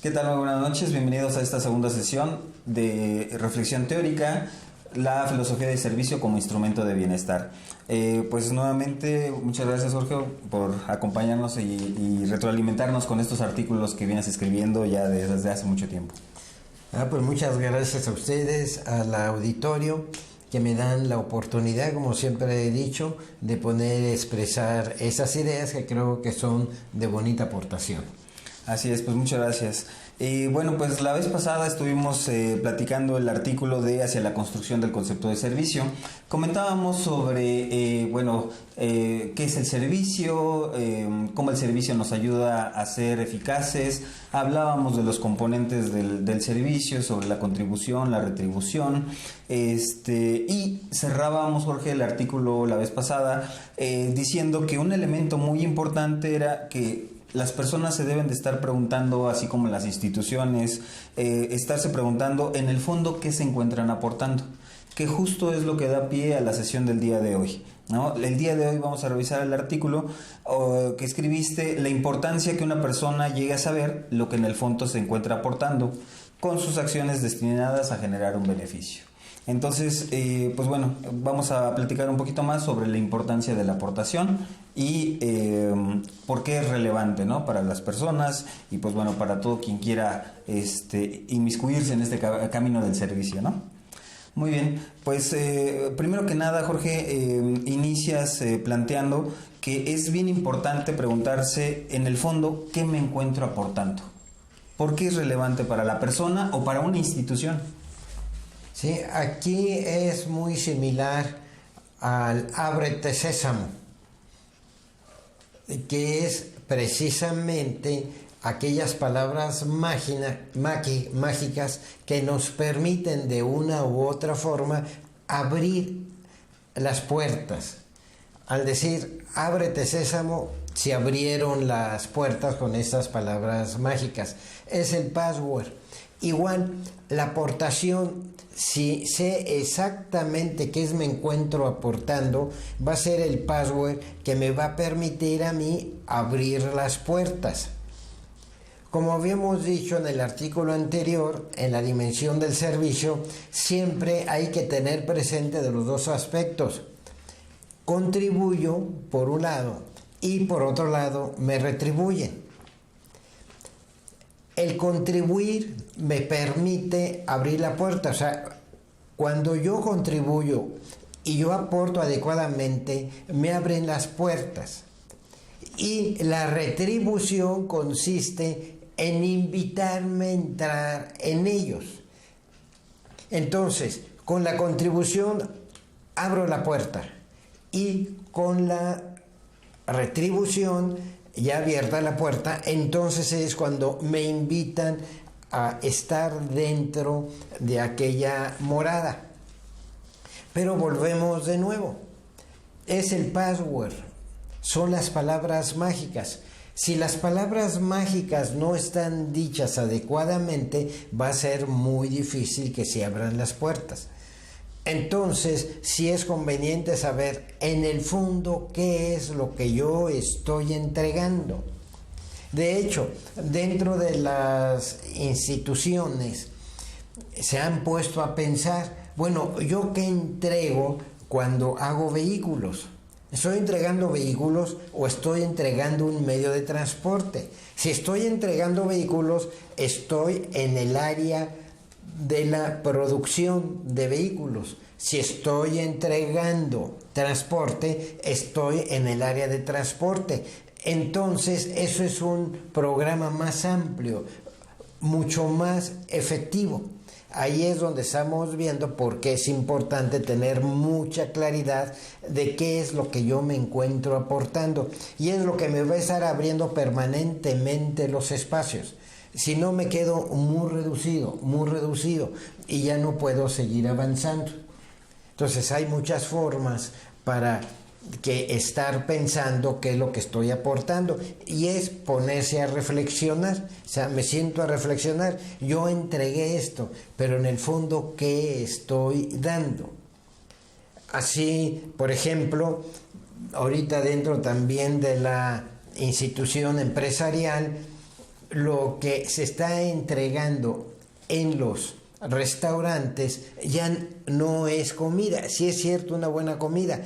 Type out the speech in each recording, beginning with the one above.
¿Qué tal? Muy buenas noches, bienvenidos a esta segunda sesión de reflexión teórica, la filosofía de servicio como instrumento de bienestar. Pues nuevamente, muchas gracias Jorge por acompañarnos y retroalimentarnos con estos artículos que vienes escribiendo ya desde hace mucho tiempo. Pues muchas gracias a ustedes, al auditorio, que me dan la oportunidad, como siempre he dicho, de poder expresar esas ideas que creo que son de bonita aportación. Así es, pues muchas gracias. Bueno, pues la vez pasada estuvimos platicando el artículo de Hacia la construcción del concepto de servicio. Comentábamos sobre, qué es el servicio, cómo el servicio nos ayuda a ser eficaces. Hablábamos de los componentes del servicio, sobre la contribución, la retribución. Y cerrábamos, Jorge, el artículo la vez pasada diciendo que un elemento muy importante era que las personas se deben de estar preguntando, así como las instituciones, estarse preguntando en el fondo qué se encuentran aportando, que justo es lo que da pie a la sesión del día de hoy, ¿no? El día de hoy vamos a revisar el artículo que escribiste, la importancia que una persona llegue a saber lo que en el fondo se encuentra aportando con sus acciones destinadas a generar un beneficio. Entonces, vamos a platicar un poquito más sobre la importancia de la aportación y por qué es relevante, ¿no?, para las personas y para todo quien quiera inmiscuirse en este camino del servicio, ¿no? Muy bien, pues primero que nada, Jorge, inicias planteando que es bien importante preguntarse en el fondo qué me encuentro aportando. ¿Por qué es relevante para la persona o para una institución? Sí, aquí es muy similar al ábrete sésamo, que es precisamente aquellas palabras mágicas que nos permiten de una u otra forma abrir las puertas. Al decir ábrete sésamo, se abrieron las puertas con estas palabras mágicas. Es el password. Igual, la aportación, si sé exactamente qué me encuentro aportando, va a ser el password que me va a permitir a mí abrir las puertas. Como habíamos dicho en el artículo anterior, en la dimensión del servicio, siempre hay que tener presente de los dos aspectos. Contribuyo, por un lado, y por otro lado, me retribuyen. El contribuir me permite abrir la puerta, o sea, cuando yo contribuyo y yo aporto adecuadamente, me abren las puertas. Y la retribución consiste en invitarme a entrar en ellos. Entonces, con la contribución abro la puerta y con la retribución ya abierta la puerta, entonces es cuando me invitan a estar dentro de aquella morada. Pero volvemos de nuevo, es el password. son las palabras mágicas. Si las palabras mágicas no están dichas adecuadamente, va a ser muy difícil que se abran las puertas. Entonces, sí es conveniente saber en el fondo qué es lo que yo estoy entregando. De hecho, dentro de las instituciones se han puesto a pensar, bueno, ¿yo qué entrego cuando hago vehículos? ¿Estoy entregando vehículos o estoy entregando un medio de transporte? Si estoy entregando vehículos, estoy en el área de la producción de vehículos. Si estoy entregando transporte, estoy en el área de transporte. Entonces, eso es un programa más amplio, mucho más efectivo. Ahí es donde estamos viendo por qué es importante tener mucha claridad de qué es lo que yo me encuentro aportando. Y es lo que me va a estar abriendo permanentemente los espacios. Si no, me quedo muy reducido y ya no puedo seguir avanzando. Entonces hay muchas formas para que estar pensando qué es lo que estoy aportando, y es ponerse a reflexionar. O sea, me siento a reflexionar, yo entregué esto, pero en el fondo, ¿qué estoy dando? Así, por ejemplo, ahorita dentro también de la institución empresarial, lo que se está entregando en los restaurantes ya no es comida. Sí es cierto, una buena comida,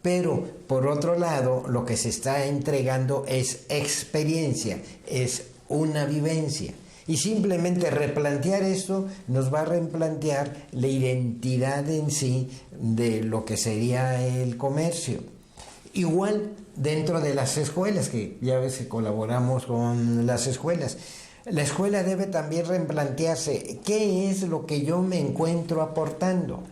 pero por otro lado lo que se está entregando es experiencia, es una vivencia. Y simplemente replantear esto nos va a replantear la identidad en sí de lo que sería el comercio. Igual dentro de las escuelas, que ya ves que colaboramos con las escuelas. La escuela debe también replantearse qué es lo que yo me encuentro aportando.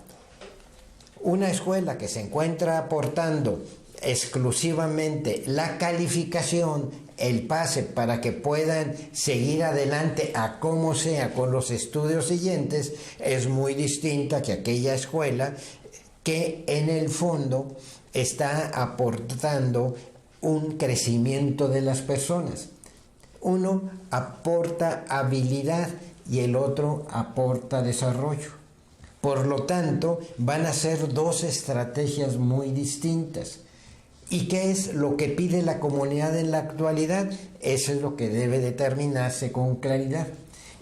Una escuela que se encuentra aportando exclusivamente la calificación, el pase para que puedan seguir adelante a como sea con los estudios siguientes, es muy distinta que aquella escuela que en el fondo está aportando un crecimiento de las personas. Uno aporta habilidad y el otro aporta desarrollo. Por lo tanto, van a ser dos estrategias muy distintas. ¿Y qué es lo que pide la comunidad en la actualidad? Eso es lo que debe determinarse con claridad.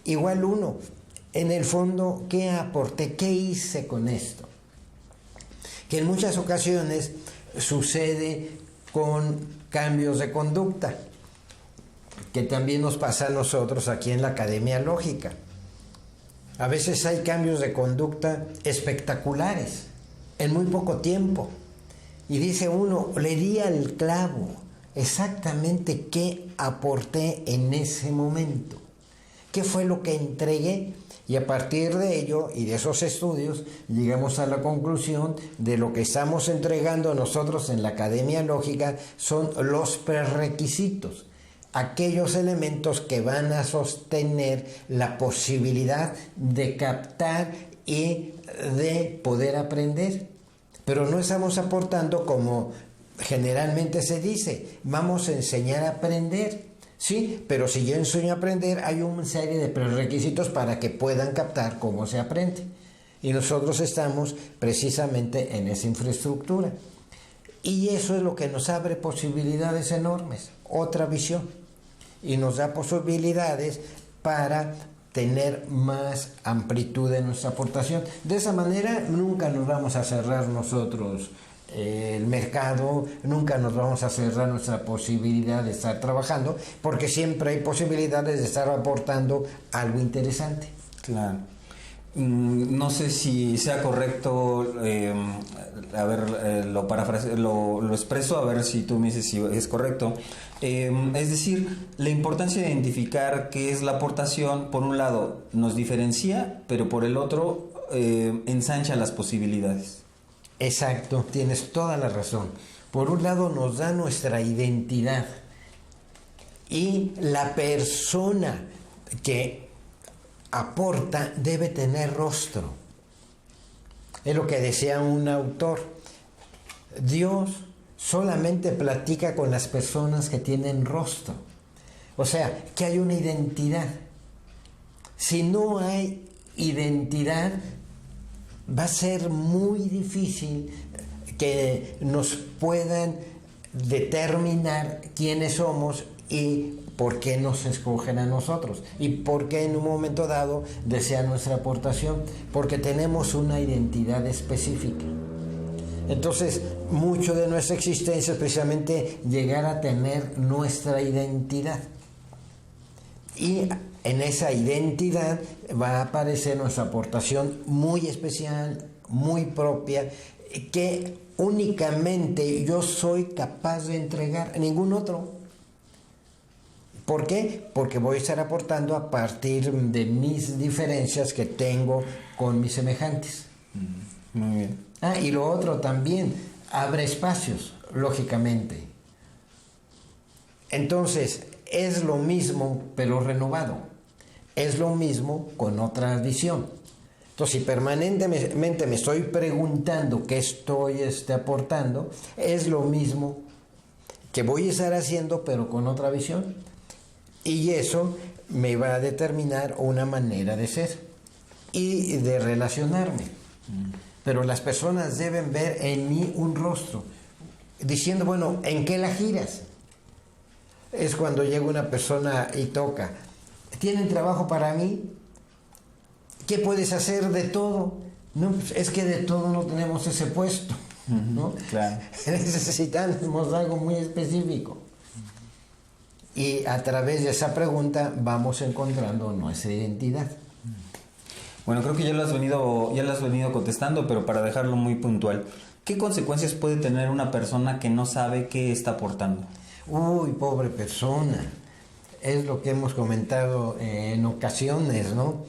Igual uno, en el fondo, ¿qué aporté? ¿Qué hice con esto? Que en muchas ocasiones sucede con cambios de conducta, que también nos pasa a nosotros aquí en la Academia Lógica. A veces hay cambios de conducta espectaculares en muy poco tiempo. Y dice uno, le di al clavo, exactamente qué aporté en ese momento. ¿Qué fue lo que entregué? Y a partir de ello y de esos estudios llegamos a la conclusión de lo que estamos entregando nosotros en la Academia Lógica son los prerequisitos. Aquellos elementos que van a sostener la posibilidad de captar y de poder aprender. Pero no estamos aportando como generalmente se dice, vamos a enseñar a aprender. Sí, pero si yo enseño a aprender, hay una serie de prerequisitos para que puedan captar cómo se aprende. Y nosotros estamos precisamente en esa infraestructura. Y eso es lo que nos abre posibilidades enormes, otra visión. Y nos da posibilidades para tener más amplitud en nuestra aportación. De esa manera nunca nos vamos a cerrar nosotros el mercado, nunca nos vamos a cerrar nuestra posibilidad de estar trabajando, porque siempre hay posibilidades de estar aportando algo interesante. Claro. No sé si sea correcto, lo expreso, a ver si tú me dices si es correcto. Es decir, la importancia de identificar qué es la aportación, por un lado, nos diferencia, pero por el otro, ensancha las posibilidades. Exacto, tienes toda la razón. Por un lado, nos da nuestra identidad y la persona que aporta debe tener rostro. Es lo que decía un autor. Dios solamente platica con las personas que tienen rostro. O sea, que hay una identidad. Si no hay identidad, va a ser muy difícil que nos puedan determinar quiénes somos y por qué nos escogen a nosotros y por qué en un momento dado desean nuestra aportación, porque tenemos una identidad específica. Entonces, mucho de nuestra existencia es precisamente llegar a tener nuestra identidad. Y en esa identidad va a aparecer nuestra aportación muy especial, muy propia, que únicamente yo soy capaz de entregar, ningún otro. ¿Por qué? Porque voy a estar aportando a partir de mis diferencias que tengo con mis semejantes. Muy bien. Y lo otro también, abre espacios, lógicamente. Entonces, es lo mismo, pero renovado. Es lo mismo con otra visión. Entonces, si permanentemente me estoy preguntando qué estoy aportando, es lo mismo que voy a estar haciendo, pero con otra visión. Y eso me va a determinar una manera de ser y de relacionarme. Pero las personas deben ver en mí un rostro, diciendo, bueno, ¿en qué la giras? Es cuando llega una persona y toca, ¿tienen trabajo para mí? ¿Qué puedes hacer de todo? No, pues es que de todo no tenemos ese puesto, ¿no? Claro. Necesitamos algo muy específico. Y a través de esa pregunta vamos encontrando nuestra identidad. Bueno, creo que ya lo has venido contestando, pero para dejarlo muy puntual, ¿qué consecuencias puede tener una persona que no sabe qué está aportando? Uy, pobre persona. Es lo que hemos comentado en ocasiones, ¿no?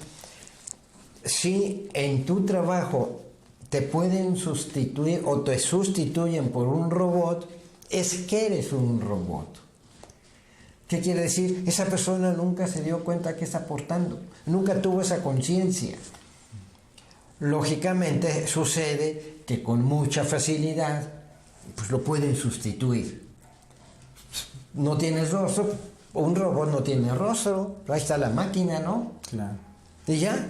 Si en tu trabajo te pueden sustituir o te sustituyen por un robot, es que eres un robot. ¿Qué quiere decir? Esa persona nunca se dio cuenta que está aportando, nunca tuvo esa conciencia. Lógicamente sucede que con mucha facilidad pues lo pueden sustituir. No tienes rostro, un robot no tiene rostro, ahí está la máquina, ¿no? Claro. Y ya,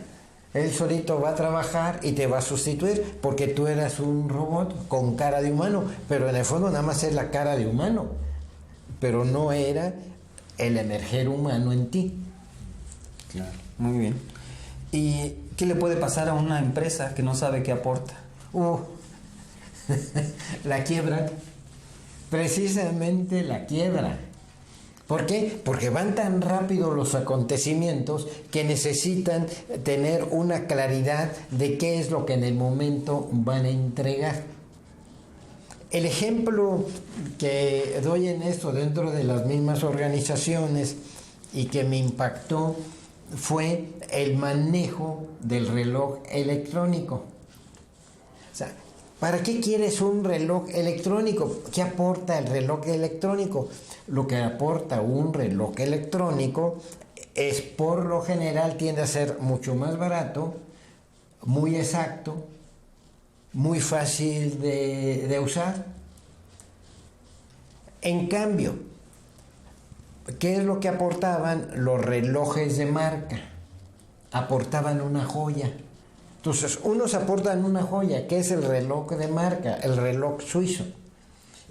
él solito va a trabajar y te va a sustituir porque tú eras un robot con cara de humano, pero en el fondo nada más es la cara de humano, pero no era el emerger humano en ti. Claro, muy bien. ¿Y qué le puede pasar a una empresa que no sabe qué aporta? La quiebra, precisamente la quiebra. ¿Por qué? Porque van tan rápido los acontecimientos que necesitan tener una claridad de qué es lo que en el momento van a entregar. El ejemplo que doy en esto dentro de las mismas organizaciones y que me impactó fue el manejo del reloj electrónico. O sea, ¿para qué quieres un reloj electrónico? ¿Qué aporta el reloj electrónico? Lo que aporta un reloj electrónico es, por lo general, tiende a ser mucho más barato, muy exacto, muy fácil de usar. En cambio, ¿qué es lo que aportaban los relojes de marca? Aportaban una joya. Entonces, unos aportan una joya, que es el reloj de marca, el reloj suizo.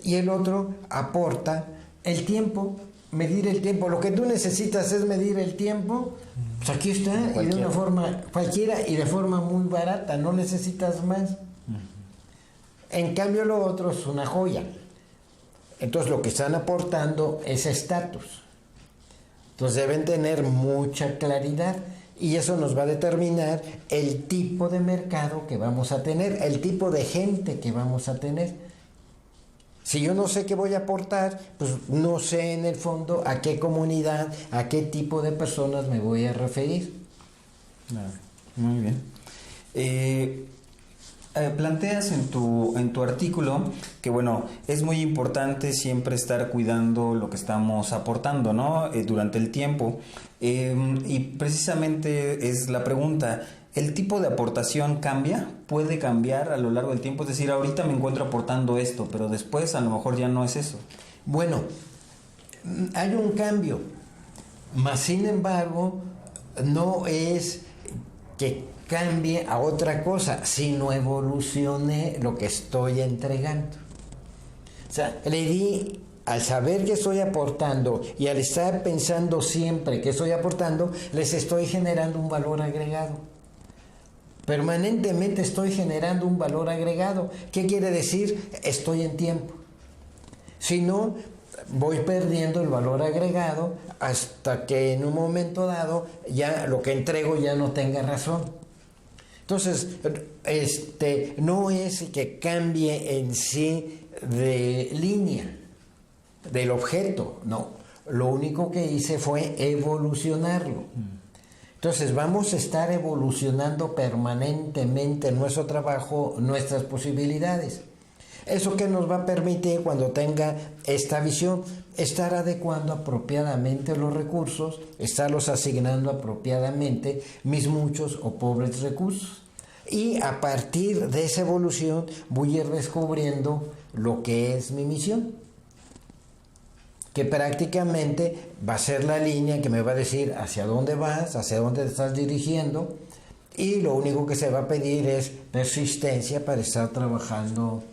Y el otro aporta el tiempo, medir el tiempo. Lo que tú necesitas es medir el tiempo. Pues aquí está, y de una forma cualquiera y de forma muy barata, no necesitas más. En cambio, lo otro es una joya. Entonces, lo que están aportando es estatus. Entonces, deben tener mucha claridad y eso nos va a determinar el tipo de mercado que vamos a tener, el tipo de gente que vamos a tener. Si yo no sé qué voy a aportar, pues no sé en el fondo a qué comunidad, a qué tipo de personas me voy a referir. Claro. Muy bien. Planteas en tu artículo que, bueno, es muy importante siempre estar cuidando lo que estamos aportando, ¿no? Durante el tiempo. Y precisamente es la pregunta, ¿El tipo de aportación cambia? ¿Puede cambiar a lo largo del tiempo? Es decir, ahorita me encuentro aportando esto, pero después a lo mejor ya no es eso. Bueno, hay un cambio, mas sin embargo, no es que cambie a otra cosa, sino evolucione lo que estoy entregando. O sea, le di, al saber que estoy aportando y al estar pensando siempre que estoy aportando, les estoy generando un valor agregado. Permanentemente estoy generando un valor agregado. ¿Qué quiere decir? Estoy en tiempo. Si no, voy perdiendo el valor agregado hasta que en un momento dado ya lo que entrego ya no tenga razón. Entonces, no es que cambie en sí de línea del objeto, no. Lo único que hice fue evolucionarlo. Entonces vamos a estar evolucionando permanentemente nuestro trabajo, nuestras posibilidades. ¿Eso qué nos va a permitir cuando tenga esta visión? Estar adecuando apropiadamente los recursos, estarlos asignando apropiadamente mis muchos o pobres recursos. Y a partir de esa evolución voy a ir descubriendo lo que es mi misión, que prácticamente va a ser la línea que me va a decir hacia dónde vas, hacia dónde te estás dirigiendo, y lo único que se va a pedir es persistencia para estar trabajando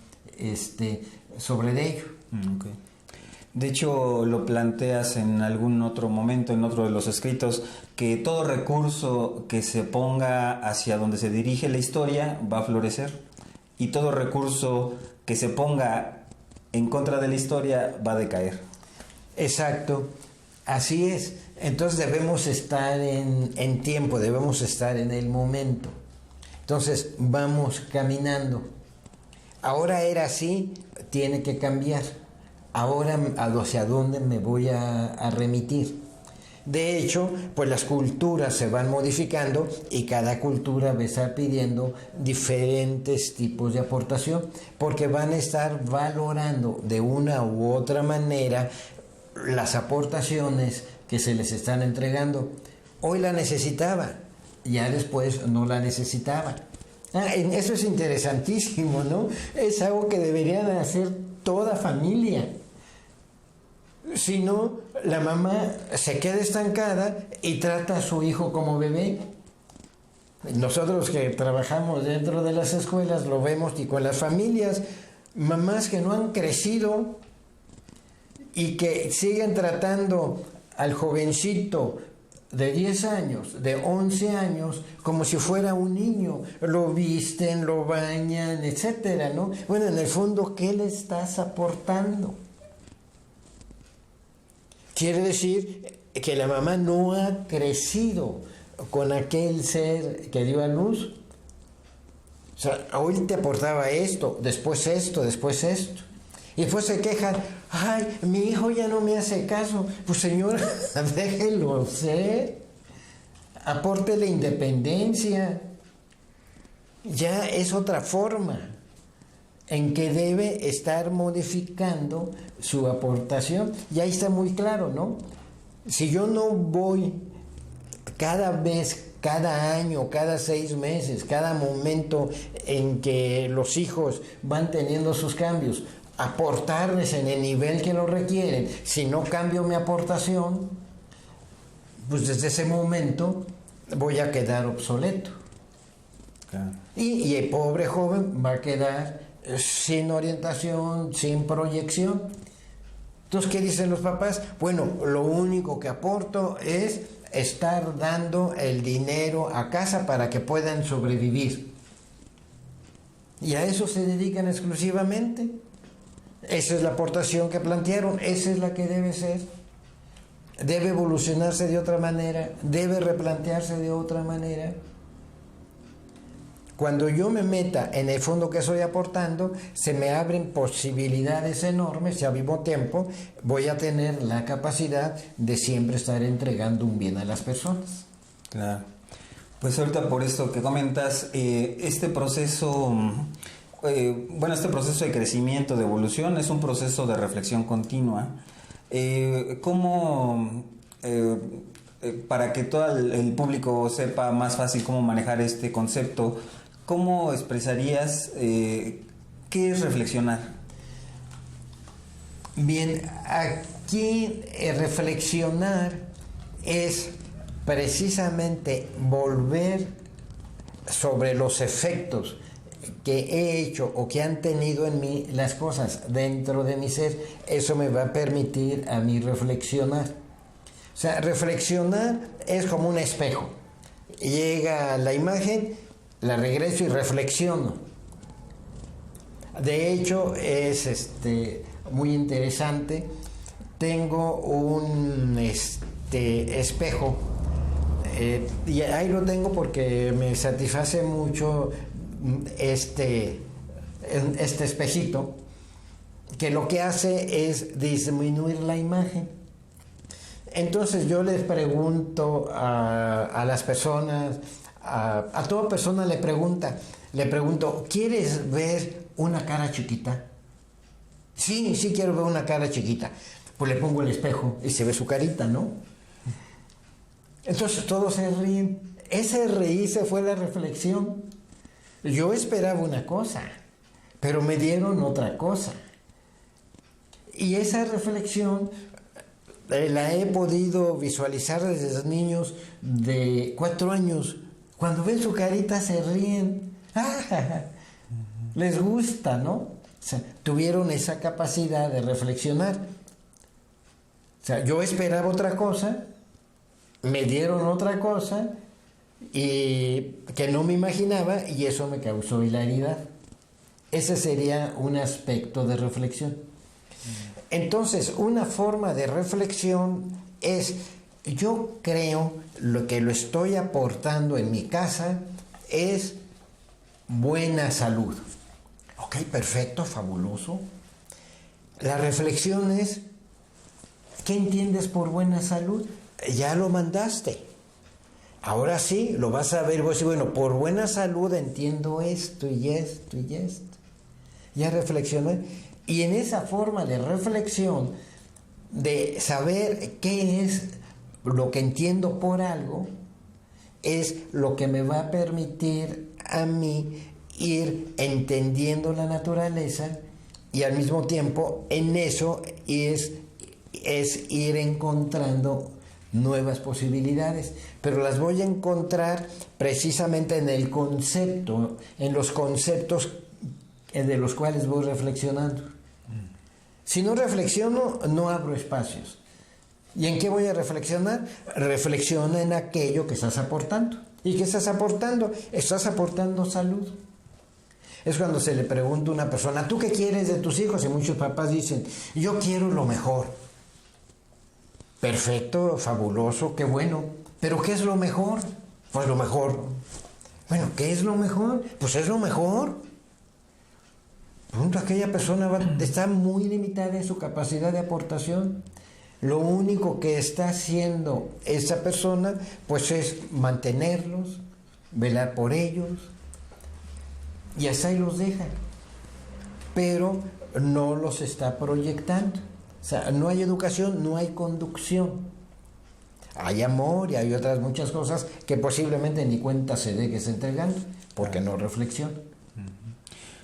sobre ello. Okay. De hecho, lo planteas en algún otro momento, en otro de los escritos, que todo recurso que se ponga hacia donde se dirige la historia va a florecer, y todo recurso que se ponga en contra de la historia va a decaer. Exacto, así es. Entonces debemos estar en tiempo, debemos estar en el momento. Entonces vamos caminando. Ahora era así, tiene que cambiar. Ahora hacia dónde me voy a remitir. De hecho, pues las culturas se van modificando y cada cultura va a estar pidiendo diferentes tipos de aportación, porque van a estar valorando de una u otra manera las aportaciones que se les están entregando. Hoy la necesitaba, ya después no la necesitaba. Eso es interesantísimo, ¿no? Es algo que deberían hacer toda familia. Si no, la mamá se queda estancada y trata a su hijo como bebé. Nosotros que trabajamos dentro de las escuelas lo vemos, y con las familias, mamás que no han crecido y que siguen tratando al jovencito de 10 años, de 11 años, como si fuera un niño. Lo visten, lo bañan, etcétera, ¿no? Bueno, en el fondo, ¿qué le estás aportando? Quiere decir que la mamá no ha crecido con aquel ser que dio a luz. O sea, hoy te aportaba esto, después esto, después esto. Y después se quejan, ay, mi hijo ya no me hace caso. Pues señora, déjelo ser, apórtele independencia. Ya es otra forma en que debe estar modificando su aportación. Y ahí está muy claro, ¿no? Si yo no voy cada vez, cada año, cada 6 meses, cada momento en que los hijos van teniendo sus cambios, aportarles en el nivel que lo requieren, si no cambio mi aportación, pues desde ese momento voy a quedar obsoleto. Claro. Y el pobre joven va a quedar sin orientación, sin proyección. Entonces, ¿qué dicen los papás? Bueno, lo único que aporto es estar dando el dinero a casa para que puedan sobrevivir. Y a eso se dedican exclusivamente. Esa es la aportación que plantearon, esa es la que debe ser. Debe evolucionarse de otra manera, debe replantearse de otra manera. Cuando yo me meta en el fondo que estoy aportando, se me abren posibilidades enormes y al mismo tiempo voy a tener la capacidad de siempre estar entregando un bien a las personas. Claro. Pues ahorita por esto que comentas, este proceso de crecimiento, de evolución, es un proceso de reflexión continua. ¿Cómo para que todo el público sepa más fácil cómo manejar este concepto, ¿cómo expresarías qué es reflexionar? Bien, aquí reflexionar es precisamente volver sobre los efectos que he hecho o que han tenido en mí las cosas dentro de mi ser. Eso me va a permitir a mí reflexionar. O sea, reflexionar es como un espejo. Llega la imagen, la regreso y reflexiono. De hecho, es muy interesante. Tengo un espejo, y ahí lo tengo porque me satisface mucho este espejito, que lo que hace es disminuir la imagen. Entonces yo les pregunto a las personas, a toda persona le pregunto, ¿quieres ver una cara chiquita? Sí, sí quiero ver una cara chiquita. Pues le pongo el espejo y se ve su carita, ¿no? Entonces todos se ríen. Ese reírse fue la reflexión. Yo esperaba una cosa, pero me dieron otra cosa. Y esa reflexión la he podido visualizar desde niños de 4 años. Cuando ven su carita se ríen. ¡Ah! Les gusta, ¿no? O sea, tuvieron esa capacidad de reflexionar. O sea, yo esperaba otra cosa, me dieron otra cosa y que no me imaginaba, y eso me causó hilaridad. Ese sería un aspecto de reflexión. Entonces, una forma de reflexión es, yo creo lo que lo estoy aportando en mi casa es buena salud. Ok, perfecto, fabuloso. La reflexión es, ¿qué entiendes por buena salud? Ya lo mandaste. Ahora sí, lo vas a ver, voy a decir, bueno, por buena salud entiendo esto y esto y esto. Ya reflexioné. Y en esa forma de reflexión, de saber qué es lo que entiendo por algo, es lo que me va a permitir a mí ir entendiendo la naturaleza, y al mismo tiempo en eso es ir encontrando nuevas posibilidades, pero las voy a encontrar precisamente en el concepto, en los conceptos de los cuales voy reflexionando. Si no reflexiono, no abro espacios. ¿Y en qué voy a reflexionar? Reflexiona en aquello que estás aportando. ¿Y qué estás aportando? Estás aportando salud. Es cuando se le pregunta a una persona, ¿tú qué quieres de tus hijos? Y muchos papás dicen, yo quiero lo mejor. Perfecto, fabuloso, qué bueno. ¿Pero qué es lo mejor? Pues lo mejor. Bueno, ¿qué es lo mejor? Pues es lo mejor. Pronto aquella persona está muy limitada en su capacidad de aportación. Lo único que está haciendo esa persona, pues es mantenerlos, velar por ellos, y hasta ahí los deja. Pero no los está proyectando. O sea, no hay educación, no hay conducción. Hay amor y hay otras muchas cosas que posiblemente ni cuenta se dé que está entregando, porque no reflexiona.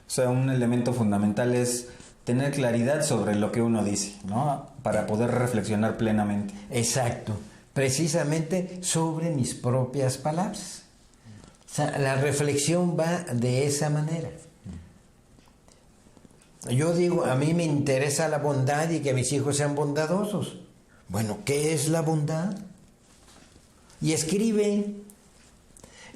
O sea, un elemento fundamental es tener claridad sobre lo que uno dice, ¿no? Para poder reflexionar plenamente. Exacto, precisamente sobre mis propias palabras. O sea, la reflexión va de esa manera. Yo digo, a mí me interesa la bondad y que mis hijos sean bondadosos. Bueno, ¿qué es la bondad? Y escribe.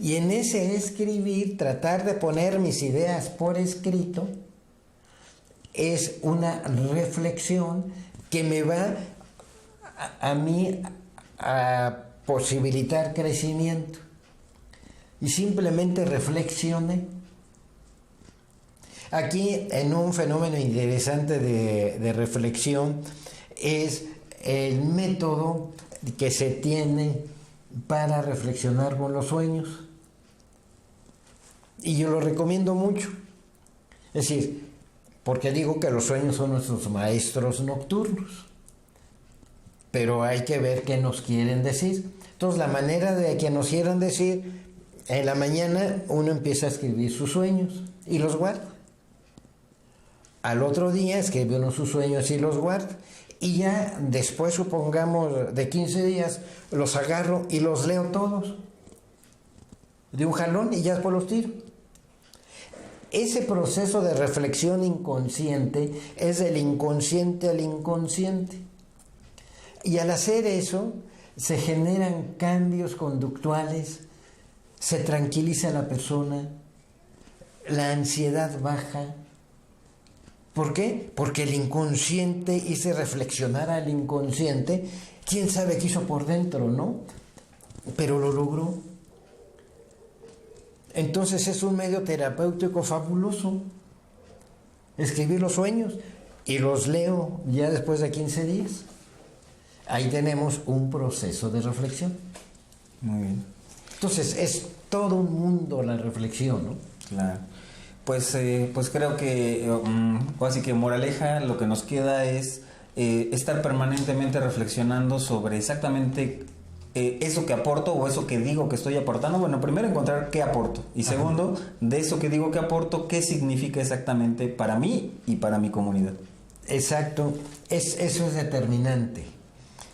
Y en ese escribir, tratar de poner mis ideas por escrito, es una reflexión que me va a mí a posibilitar crecimiento. Y simplemente reflexioné. Aquí, en un fenómeno interesante de reflexión, es el método que se tiene para reflexionar con los sueños. Y yo lo recomiendo mucho. Es decir, porque digo que los sueños son nuestros maestros nocturnos. pero hay que ver qué nos quieren decir. Entonces, la manera de que nos quieran decir, en la mañana uno empieza a escribir sus sueños y los guarda. Al otro día escribe uno sus sueños y los guarda. Y ya después, supongamos, de 15 días, los agarro y los leo todos de un jalón y ya después los tiro. Ese proceso de reflexión inconsciente es del inconsciente al inconsciente. Y al hacer eso, se generan cambios conductuales, se tranquiliza la persona, la ansiedad baja. ¿Por qué? Porque el inconsciente hizo reflexionar al inconsciente. ¿Quién sabe qué hizo por dentro, no? Pero lo logró. Entonces es un medio terapéutico fabuloso. Escribir los sueños y los leo ya después de 15 días. Ahí tenemos un proceso de reflexión. Muy bien. Entonces es todo un mundo la reflexión, ¿no? Claro. Pues creo que, así que moraleja, lo que nos queda es estar permanentemente reflexionando sobre exactamente eso que aporto o eso que digo que estoy aportando. Bueno, primero encontrar qué aporto y segundo, de eso que digo que aporto, qué significa exactamente para mí y para mi comunidad. Exacto, eso es determinante.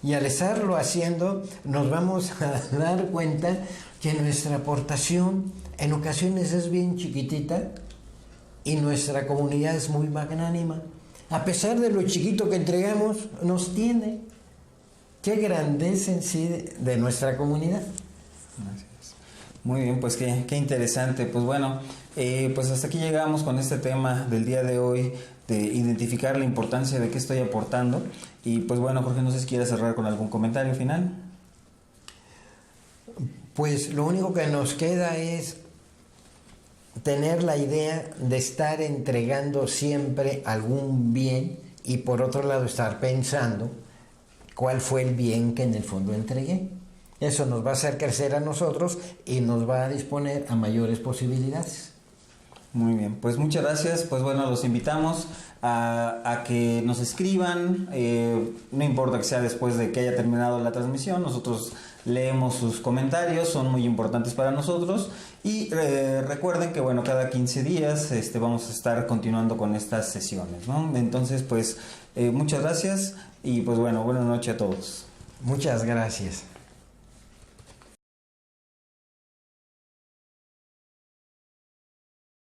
Y al estarlo haciendo, nos vamos a dar cuenta que nuestra aportación en ocasiones es bien chiquitita y nuestra comunidad es muy magnánima. A pesar de lo chiquito que entregamos, nos tiene. Qué grandeza en sí de nuestra comunidad. Gracias. Muy bien, pues qué interesante. Pues bueno, pues hasta aquí llegamos con este tema del día de hoy, de identificar la importancia de qué estoy aportando. Y pues bueno, Jorge, no sé si quieres cerrar con algún comentario final. Pues lo único que nos queda es tener la idea de estar entregando siempre algún bien y por otro lado estar pensando cuál fue el bien que en el fondo entregué. Eso nos va a hacer crecer a nosotros y nos va a disponer a mayores posibilidades. Muy bien, pues muchas gracias. Pues bueno, los invitamos a que nos escriban, no importa que sea después de que haya terminado la transmisión, nosotros leemos sus comentarios, son muy importantes para nosotros y recuerden que bueno, cada 15 días vamos a estar continuando con estas sesiones, ¿no? Entonces pues muchas gracias y pues bueno, buenas noches a todos. Muchas gracias.